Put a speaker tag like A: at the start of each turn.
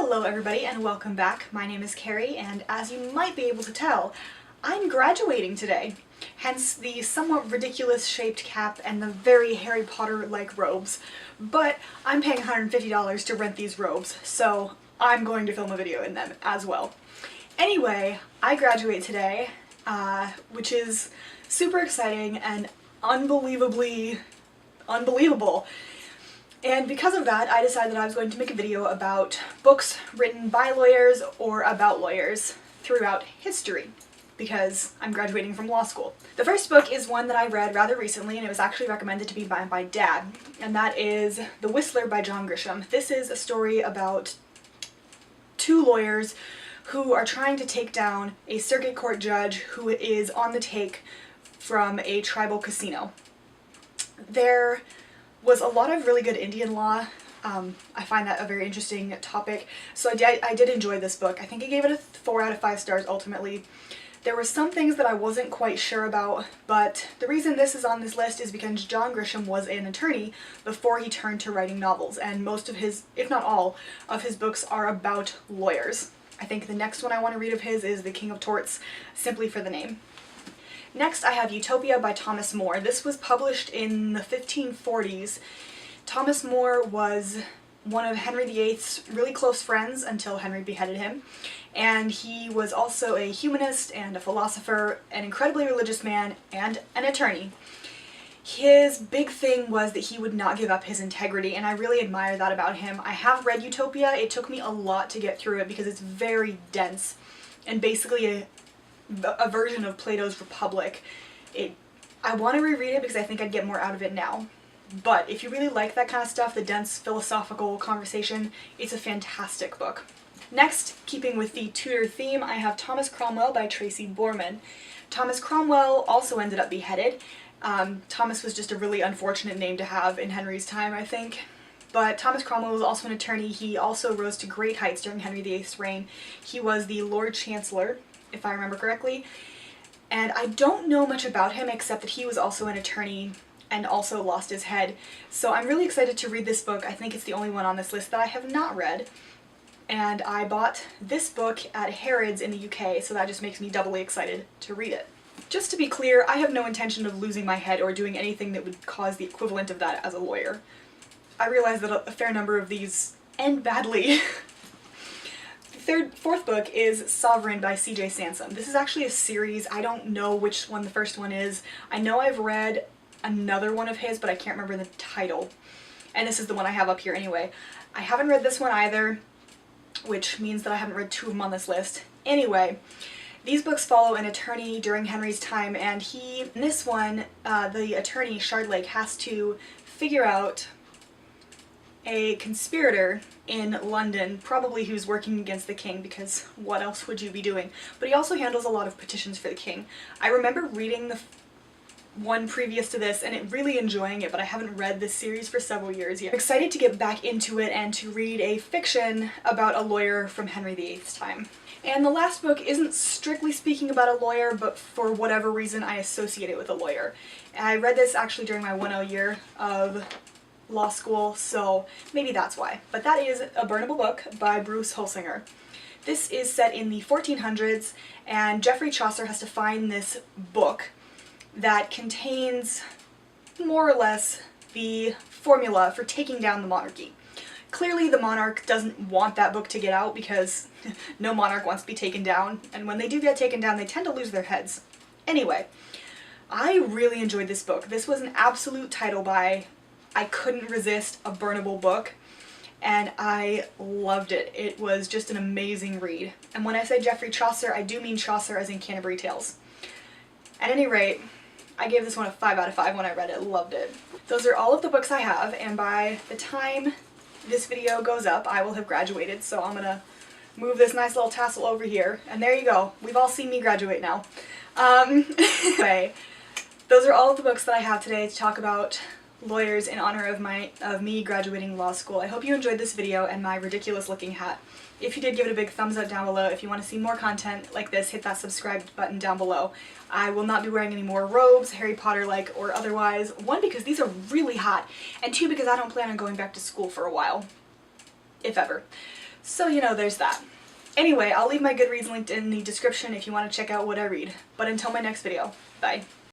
A: Hello everybody and welcome back. My name is Kari and as you might be able to tell, I'm graduating today. Hence the somewhat ridiculous shaped cap and the very Harry Potter-like robes. But I'm paying $150 to rent these robes, so I'm going to film a video in them as well. Anyway, I graduate today, which is super exciting and unbelievably unbelievable. And because of that, I decided that I was going to make a video about books written by lawyers or about lawyers throughout history, because I'm graduating from law school. The first book is one that I read rather recently, and it was actually recommended to me by my dad, and that is The Whistler by John Grisham. This is a story about two lawyers who are trying to take down a circuit court judge who is on the take from a tribal casino. There was a lot of really good Indian law. I find that a very interesting topic, so I did enjoy this book. I think I gave it a 4 out of 5 stars ultimately. There were some things that I wasn't quite sure about, but the reason this is on this list is because John Grisham was an attorney before he turned to writing novels, and most of his, if not all, of his books are about lawyers. I think the next one I want to read of his is The King of Torts, simply for the name. Next I have Utopia by Thomas More. This was published in the 1540s. Thomas More was one of Henry VIII's really close friends until Henry beheaded him, and he was also a humanist and a philosopher, an incredibly religious man, and an attorney. His big thing was that he would not give up his integrity, and I really admire that about him. I have read Utopia. It took me a lot to get through it because it's very dense and basically a version of Plato's Republic. I want to reread it because I think I'd get more out of it now. But if you really like that kind of stuff, the dense philosophical conversation, it's a fantastic book. Next, keeping with the Tudor theme, I have Thomas Cromwell by Tracy Borman. Thomas Cromwell also ended up beheaded. Thomas was just a really unfortunate name to have in Henry's time, I think. But Thomas Cromwell was also an attorney. He also rose to great heights during Henry VIII's reign. He was the Lord Chancellor, if I remember correctly, and I don't know much about him except that he was also an attorney and also lost his head. So I'm really excited to read this book. I think it's the only one on this list that I have not read, and I bought this book at Harrods in the UK, so that just makes me doubly excited to read it. Just to be clear, I have no intention of losing my head or doing anything that would cause the equivalent of that as a lawyer. I realize that a fair number of these end badly. Fourth book is Sovereign by C.J. Sansom. This is actually a series. I don't know which one the first one is. I know I've read another one of his, but I can't remember the title. And this is the one I have up here anyway. I haven't read this one either, which means that I haven't read 2 of them on this list. Anyway, these books follow an attorney during Henry's time, and in this one, the attorney, Shardlake, has to figure out a conspirator in London, probably who's working against the king, because what else would you be doing? But he also handles a lot of petitions for the king. I remember reading the one previous to this and really enjoying it, but I haven't read this series for several years yet. I'm excited to get back into it and to read a fiction about a lawyer from Henry VIII's time. And the last book isn't strictly speaking about a lawyer, but for whatever reason I associate it with a lawyer. I read this actually during my 1L year of law school, so maybe that's why. But that is A Burnable Book by Bruce Holsinger. This is set in the 1400s, and Geoffrey Chaucer has to find this book that contains more or less the formula for taking down the monarchy. Clearly the monarch doesn't want that book to get out because no monarch wants to be taken down, and when they do get taken down they tend to lose their heads. Anyway, I really enjoyed this book. This was an absolute title buy. I couldn't resist a burnable book, and I loved it. It was just an amazing read. And when I say Geoffrey Chaucer, I do mean Chaucer as in Canterbury Tales. At any rate, I gave this one a 5 out of 5 when I read it. Loved it. Those are all of the books I have, and by the time this video goes up, I will have graduated, so I'm gonna move this nice little tassel over here, and there you go. We've all seen me graduate now. Anyway, those are all of the books that I have today to talk about lawyers in honor of me graduating law school. I hope you enjoyed this video and my ridiculous looking hat. If you did, give it a big thumbs up down below. If you want to see more content like this, hit that subscribe button down below. I will not be wearing any more robes, Harry Potter-like or otherwise. 1, because these are really hot, and 2, because I don't plan on going back to school for a while. If ever. So, you know, there's that. Anyway, I'll leave my Goodreads linked in the description if you want to check out what I read. But until my next video, bye.